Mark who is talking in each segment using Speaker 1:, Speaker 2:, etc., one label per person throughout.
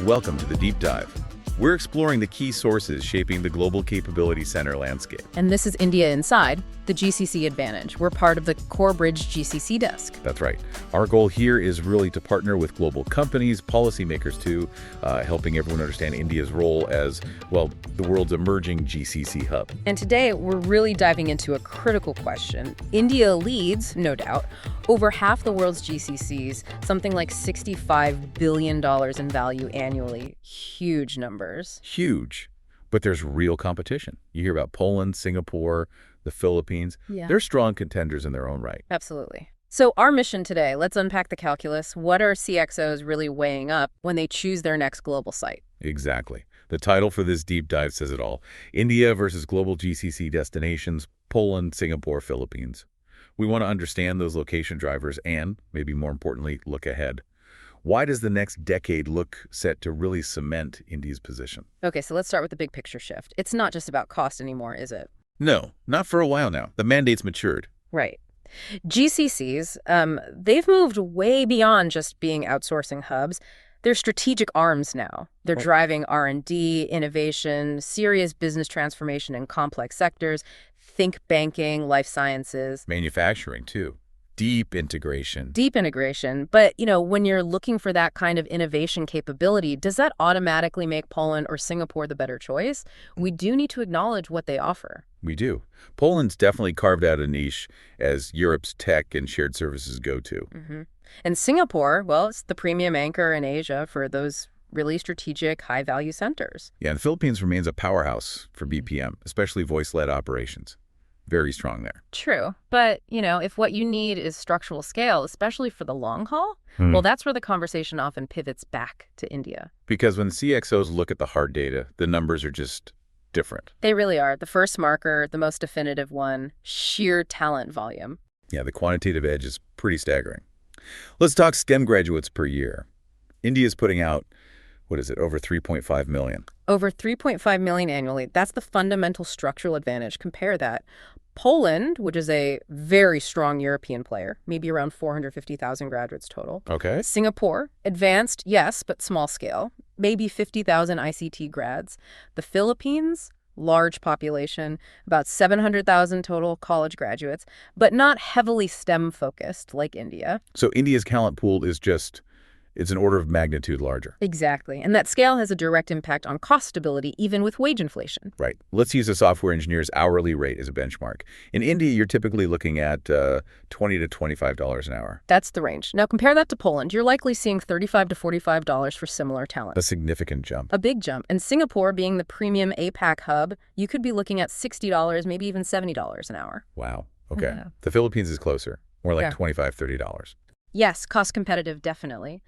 Speaker 1: Welcome to the Deep Dive. We're exploring the key sources shaping the global capability center landscape.
Speaker 2: And this is India Inside, the GCC Advantage. We're part of the CoreBridge GCC Desk.
Speaker 1: That's right. Our goal here is really to partner with global companies, policymakers too, helping everyone understand India's role as, well, the world's emerging GCC hub.
Speaker 2: And today, we're really diving into a critical question. India leads, no doubt, over half the world's GCCs, something like $65 billion in value annually. Huge numbers.
Speaker 1: Huge. But there's real competition. You hear about Poland, Singapore, the Philippines.
Speaker 2: Yeah.
Speaker 1: They're strong contenders in their own right.
Speaker 2: Absolutely. So our mission today, let's unpack the calculus. What are CXOs really weighing up when they choose their next global site?
Speaker 1: Exactly. The title for this deep dive says it all. India versus global GCC destinations, Poland, Singapore, Philippines. We want to understand those location drivers and, maybe more importantly, look ahead. Why does the next decade look set to really cement India's position?
Speaker 2: Okay, so let's start with the big picture shift. It's not just about cost anymore, is it?
Speaker 1: No, not for a while now. The mandate's matured.
Speaker 2: Right. GCCs, they've moved way beyond just being outsourcing hubs. They're strategic arms now. They're driving R&D, innovation, serious business transformation in complex sectors. Think banking, life sciences.
Speaker 1: Manufacturing, too. Deep integration.
Speaker 2: Deep integration. But, when you're looking for that kind of innovation capability, does that automatically make Poland or Singapore the better choice? We do need to acknowledge what they offer.
Speaker 1: We do. Poland's definitely carved out a niche as Europe's tech and shared services go-to.
Speaker 2: Mm-hmm. And Singapore, well, it's the premium anchor in Asia for those really strategic, high-value centers.
Speaker 1: Yeah, and the Philippines remains a powerhouse for BPM, especially voice-led operations. Very strong there.
Speaker 2: True. But, if what you need is structural scale, especially for the long haul, well, that's where the conversation often pivots back to India.
Speaker 1: Because when CXOs look at the hard data, the numbers are just different.
Speaker 2: They really are. The first marker, the most definitive one, sheer talent volume.
Speaker 1: Yeah, the quantitative edge is pretty staggering. Let's talk STEM graduates per year. India's putting out, over 3.5 million.
Speaker 2: Over 3.5 million annually. That's the fundamental structural advantage. Compare that. Poland, which is a very strong European player, maybe around 450,000 graduates total.
Speaker 1: Okay.
Speaker 2: Singapore, advanced, yes, but small scale, maybe 50,000 ICT grads. The Philippines, large population, about 700,000 total college graduates, but not heavily STEM-focused like India.
Speaker 1: So India's talent pool is it's an order of magnitude larger.
Speaker 2: Exactly. And that scale has a direct impact on cost stability, even with wage inflation.
Speaker 1: Right. Let's use a software engineer's hourly rate as a benchmark. In India, you're typically looking at $20 to $25 an hour.
Speaker 2: That's the range. Now, compare that to Poland. You're likely seeing $35 to $45 for similar talent.
Speaker 1: A significant jump.
Speaker 2: A big jump. And Singapore, being the premium APAC hub, you could be looking at $60, maybe even $70 an hour.
Speaker 1: Wow. Okay.
Speaker 2: Yeah.
Speaker 1: The Philippines is closer, more like $25, $30.
Speaker 2: Yes, cost competitive, definitely.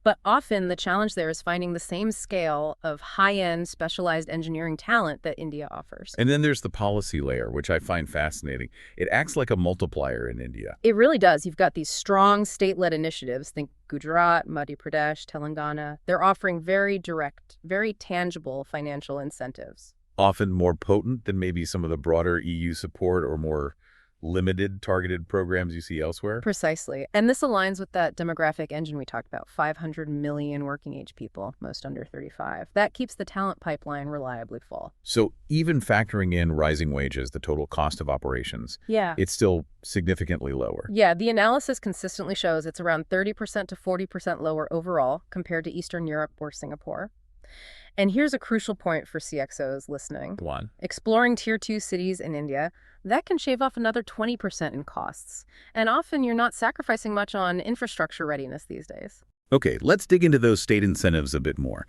Speaker 2: But often the challenge there is finding the same scale of high-end specialized engineering talent that India offers.
Speaker 1: And then there's the policy layer, which I find fascinating. It acts like a multiplier in India.
Speaker 2: It really does. You've got these strong state-led initiatives. Think Gujarat, Madhya Pradesh, Telangana. They're offering very direct, very tangible financial incentives.
Speaker 1: Often more potent than maybe some of the broader EU support or more limited targeted programs you see elsewhere.
Speaker 2: Precisely. And this aligns with that demographic engine we talked about, 500 million working age people, most under 35. That keeps the talent pipeline reliably full.
Speaker 1: So even factoring in rising wages, the total cost of operations, it's still significantly lower.
Speaker 2: Yeah, the analysis consistently shows it's around 30% to 40% lower overall compared to Eastern Europe or Singapore. And here's a crucial point for CXOs listening.
Speaker 1: One.
Speaker 2: Exploring Tier 2 cities in India, that can shave off another 20% in costs. And often you're not sacrificing much on infrastructure readiness these days.
Speaker 1: Okay, let's dig into those state incentives a bit more.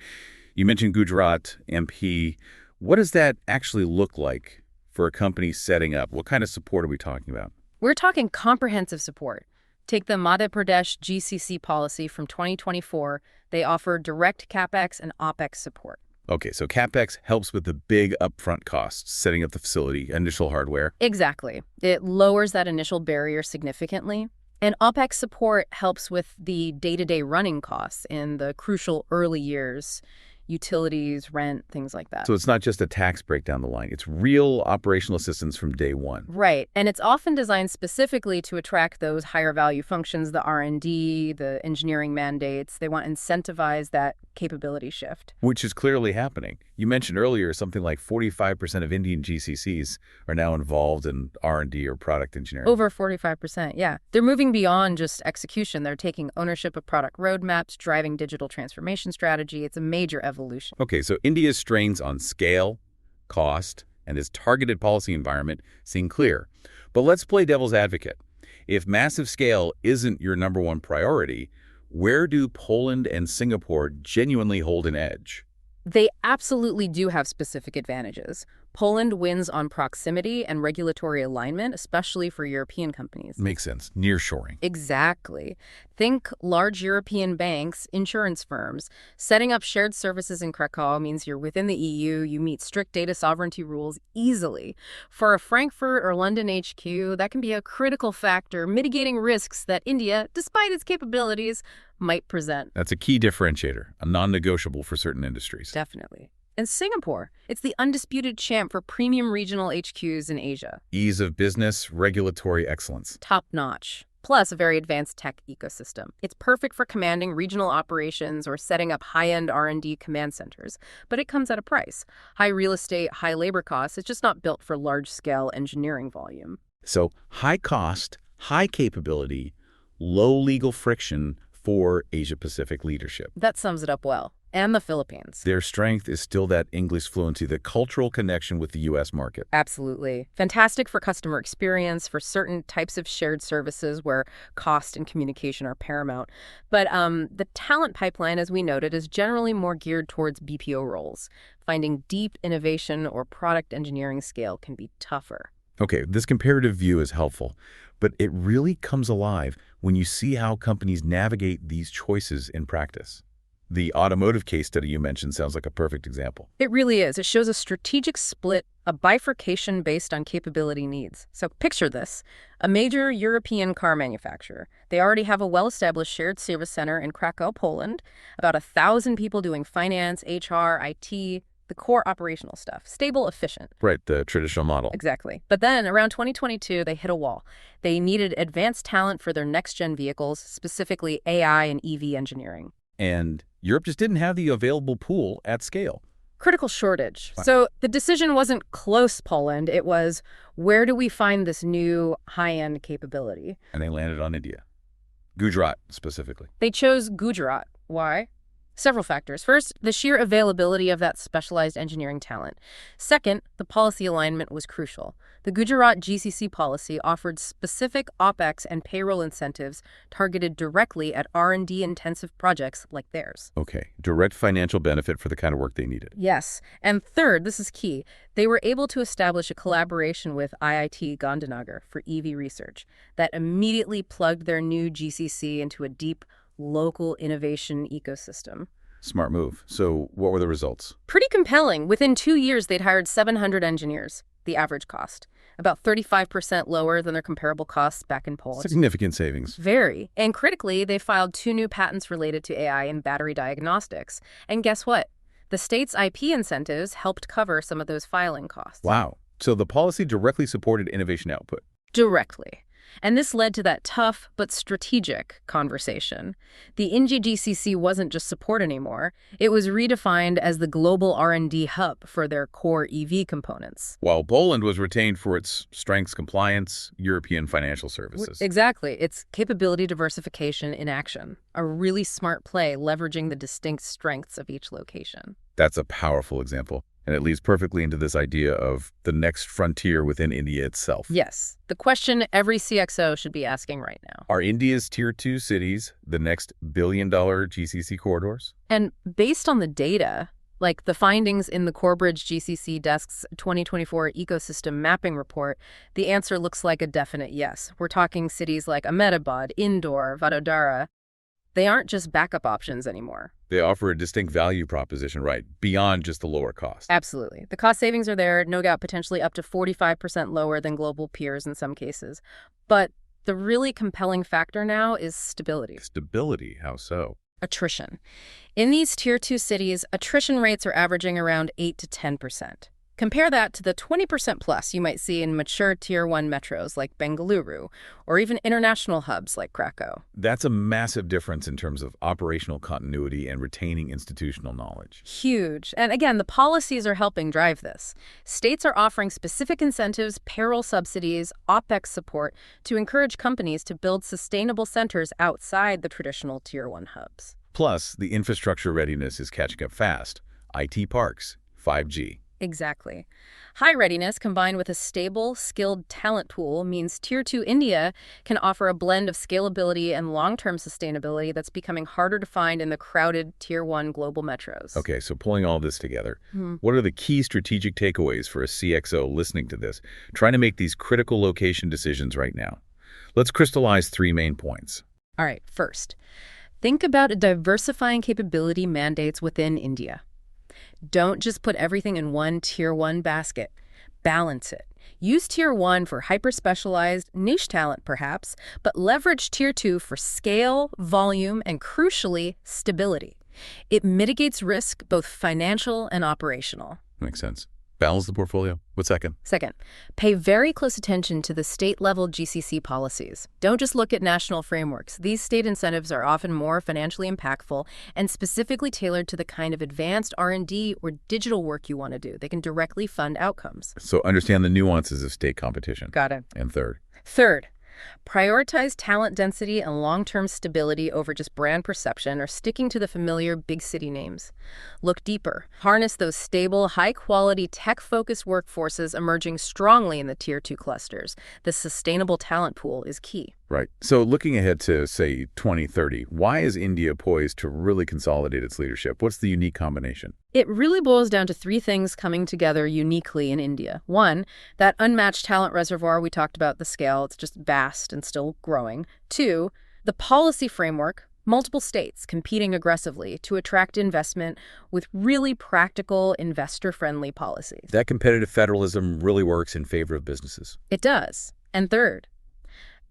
Speaker 1: You mentioned Gujarat, MP. What does that actually look like for a company setting up? What kind of support are we talking about?
Speaker 2: We're talking comprehensive support. Take the Madhya Pradesh GCC policy from 2024. They offer direct CapEx and OpEx support.
Speaker 1: Okay, so CapEx helps with the big upfront costs, setting up the facility, initial hardware.
Speaker 2: Exactly. It lowers that initial barrier significantly. And OpEx support helps with the day-to-day running costs in the crucial early years. utilities, rent, things like that.
Speaker 1: So it's not just a tax break down the line. It's real operational assistance from day one.
Speaker 2: Right. And it's often designed specifically to attract those higher value functions, the R&D, the engineering mandates. They want to incentivize that capability shift.
Speaker 1: Which is clearly happening. You mentioned earlier something like 45% of Indian GCCs are now involved in R&D or product engineering.
Speaker 2: Over 45%, yeah. They're moving beyond just execution. They're taking ownership of product roadmaps, driving digital transformation strategy. It's a major evolution.
Speaker 1: Okay, so India's strains on scale, cost, and its targeted policy environment seem clear. But let's play devil's advocate. If massive scale isn't your number one priority, where do Poland and Singapore genuinely hold an edge?
Speaker 2: They absolutely do have specific advantages. Poland wins on proximity and regulatory alignment, especially for European companies.
Speaker 1: Makes sense. Nearshoring.
Speaker 2: Exactly. Think large European banks, insurance firms. Setting up shared services in Krakow means you're within the EU, you meet strict data sovereignty rules easily. For a Frankfurt or London HQ, that can be a critical factor, mitigating risks that India, despite its capabilities, might present.
Speaker 1: That's a key differentiator, a non-negotiable for certain industries.
Speaker 2: Definitely. And Singapore, it's the undisputed champ for premium regional HQs in Asia.
Speaker 1: Ease of business, regulatory excellence.
Speaker 2: Top-notch. Plus a very advanced tech ecosystem. It's perfect for commanding regional operations or setting up high-end R&D command centers. But it comes at a price. High real estate, high labor costs. It's just not built for large-scale engineering volume.
Speaker 1: So high cost, high capability, low legal friction for Asia-Pacific leadership.
Speaker 2: That sums it up well. And the Philippines.
Speaker 1: Their strength is still that English fluency, the cultural connection with the U.S. market.
Speaker 2: Absolutely. Fantastic for customer experience, for certain types of shared services where cost and communication are paramount. But the talent pipeline, as we noted, is generally more geared towards BPO roles. Finding deep innovation or product engineering scale can be tougher.
Speaker 1: Okay, this comparative view is helpful, but it really comes alive when you see how companies navigate these choices in practice. The automotive case study you mentioned sounds like a perfect example.
Speaker 2: It really is. It shows a strategic split, a bifurcation based on capability needs. So picture this. A major European car manufacturer. They already have a well-established shared service center in Krakow, Poland, about 1,000 people doing finance, HR, IT, the core operational stuff. Stable, efficient.
Speaker 1: Right, the traditional model.
Speaker 2: Exactly. But then around 2022, they hit a wall. They needed advanced talent for their next-gen vehicles, specifically AI and EV engineering.
Speaker 1: And Europe just didn't have the available pool at scale.
Speaker 2: Critical shortage. So the decision wasn't close, Poland. It was, where do we find this new high-end capability?
Speaker 1: And they landed on India. Gujarat, specifically.
Speaker 2: They chose Gujarat. Why? Several factors. First, the sheer availability of that specialized engineering talent. Second, the policy alignment was crucial. The Gujarat GCC policy offered specific OpEx and payroll incentives targeted directly at R&D-intensive projects like theirs.
Speaker 1: Okay, direct financial benefit for the kind of work they needed.
Speaker 2: Yes. And third, this is key, they were able to establish a collaboration with IIT Gandhinagar for EV research that immediately plugged their new GCC into a deep local innovation ecosystem.
Speaker 1: Smart move. So what were the results?
Speaker 2: Pretty compelling. Within 2 years, they'd hired 700 engineers, the average cost, about 35% lower than their comparable costs back in Poland.
Speaker 1: Significant savings.
Speaker 2: Very. And critically, they filed 2 new patents related to AI and battery diagnostics. And guess what? The state's IP incentives helped cover some of those filing costs.
Speaker 1: Wow. So the policy directly supported innovation output.
Speaker 2: Directly. And this led to that tough but strategic conversation. The India GCC wasn't just support anymore. It was redefined as the global R&D hub for their core EV components.
Speaker 1: While Poland was retained for its strengths compliance, European financial services.
Speaker 2: Exactly. It's capability diversification in action. A really smart play leveraging the distinct strengths of each location.
Speaker 1: That's a powerful example. And it leads perfectly into this idea of the next frontier within India itself.
Speaker 2: Yes. The question every CXO should be asking right now.
Speaker 1: Are India's Tier 2 cities the next billion-dollar GCC corridors?
Speaker 2: And based on the data, like the findings in the CoreBridge GCC Desk's 2024 Ecosystem Mapping Report, the answer looks like a definite yes. We're talking cities like Ahmedabad, Indore, Vadodara. They aren't just backup options anymore.
Speaker 1: They offer a distinct value proposition, right, beyond just the lower cost.
Speaker 2: Absolutely. The cost savings are there, no doubt potentially up to 45% lower than global peers in some cases. But the really compelling factor now is stability.
Speaker 1: Stability, how so?
Speaker 2: Attrition. In these Tier 2 cities, attrition rates are averaging around 8 to 10%. Compare that to the 20% plus you might see in mature Tier 1 metros like Bengaluru, or even international hubs like Krakow.
Speaker 1: That's a massive difference in terms of operational continuity and retaining institutional knowledge.
Speaker 2: Huge. And again, the policies are helping drive this. States are offering specific incentives, payroll subsidies, OpEx support to encourage companies to build sustainable centers outside the traditional Tier 1 hubs.
Speaker 1: Plus, the infrastructure readiness is catching up fast. IT parks, 5G.
Speaker 2: Exactly. High readiness combined with a stable, skilled talent pool means Tier 2 India can offer a blend of scalability and long-term sustainability that's becoming harder to find in the crowded Tier 1 global metros.
Speaker 1: Okay, so pulling all this together, what are the key strategic takeaways for a CXO listening to this, trying to make these critical location decisions right now? Let's crystallize 3 main points.
Speaker 2: All right, first, think about diversifying capability mandates within India. Don't just put everything in one Tier 1 basket. Balance it. Use Tier 1 for hyper-specialized, niche talent perhaps, but leverage Tier 2 for scale, volume, and crucially, stability. It mitigates risk, both financial and operational.
Speaker 1: Makes sense. Balance the portfolio. What's second?
Speaker 2: Second, pay very close attention to the state-level GCC policies. Don't just look at national frameworks. These state incentives are often more financially impactful and specifically tailored to the kind of advanced R&D or digital work you want to do. They can directly fund outcomes.
Speaker 1: So understand the nuances of state competition.
Speaker 2: Got it.
Speaker 1: And
Speaker 2: Third, prioritize talent density and long-term stability over just brand perception or sticking to the familiar big city names. Look deeper. Harness those stable, high-quality, tech-focused workforces emerging strongly in the Tier 2 clusters. The sustainable talent pool is key.
Speaker 1: Right. So looking ahead to, say, 2030, why is India poised to really consolidate its leadership? What's the unique combination?
Speaker 2: It really boils down to 3 things coming together uniquely in India. 1, that unmatched talent reservoir we talked about, the scale, it's just vast and still growing. 2, the policy framework, multiple states competing aggressively to attract investment with really practical, investor-friendly policies.
Speaker 1: That competitive federalism really works in favor of businesses.
Speaker 2: It does. And third,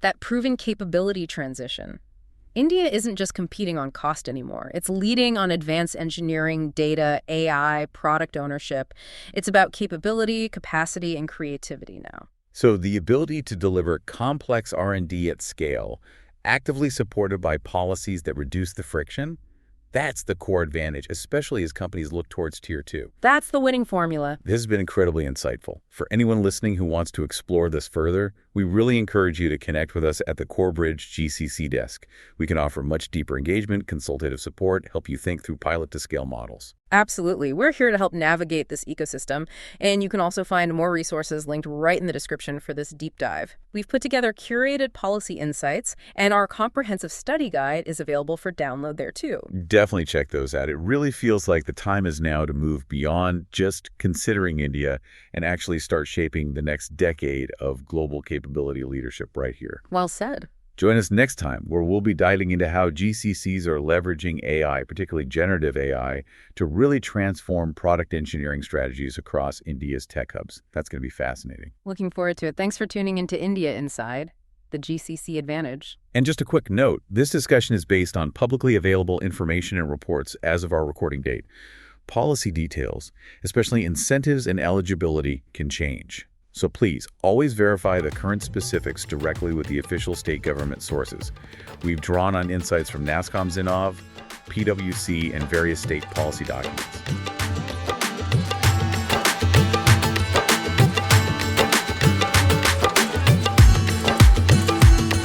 Speaker 2: that proven capability transition. India isn't just competing on cost anymore. It's leading on advanced engineering, data, AI, product ownership. It's about capability, capacity, and creativity now.
Speaker 1: So the ability to deliver complex R&D at scale, actively supported by policies that reduce the friction, that's the core advantage, especially as companies look towards Tier 2.
Speaker 2: That's the winning formula.
Speaker 1: This has been incredibly insightful. For anyone listening who wants to explore this further, we really encourage you to connect with us at the CoreBridge GCC Desk. We can offer much deeper engagement, consultative support, help you think through pilot-to-scale models.
Speaker 2: Absolutely. We're here to help navigate this ecosystem, and you can also find more resources linked right in the description for this deep dive. We've put together curated policy insights, and our comprehensive study guide is available for download there too.
Speaker 1: Definitely check those out. It really feels like the time is now to move beyond just considering India and actually start shaping the next decade of global capability leadership right here.
Speaker 2: Well said.
Speaker 1: Join us next time, where we'll be diving into how GCCs are leveraging AI, particularly generative AI, to really transform product engineering strategies across India's tech hubs. That's going to be fascinating.
Speaker 2: Looking forward to it. Thanks for tuning into India Inside, the GCC Advantage.
Speaker 1: And just a quick note, this discussion is based on publicly available information and reports as of our recording date. Policy details, especially incentives and eligibility, can change. So please, always verify the current specifics directly with the official state government sources. We've drawn on insights from NASSCOM's INNOV, PwC, and various state policy documents.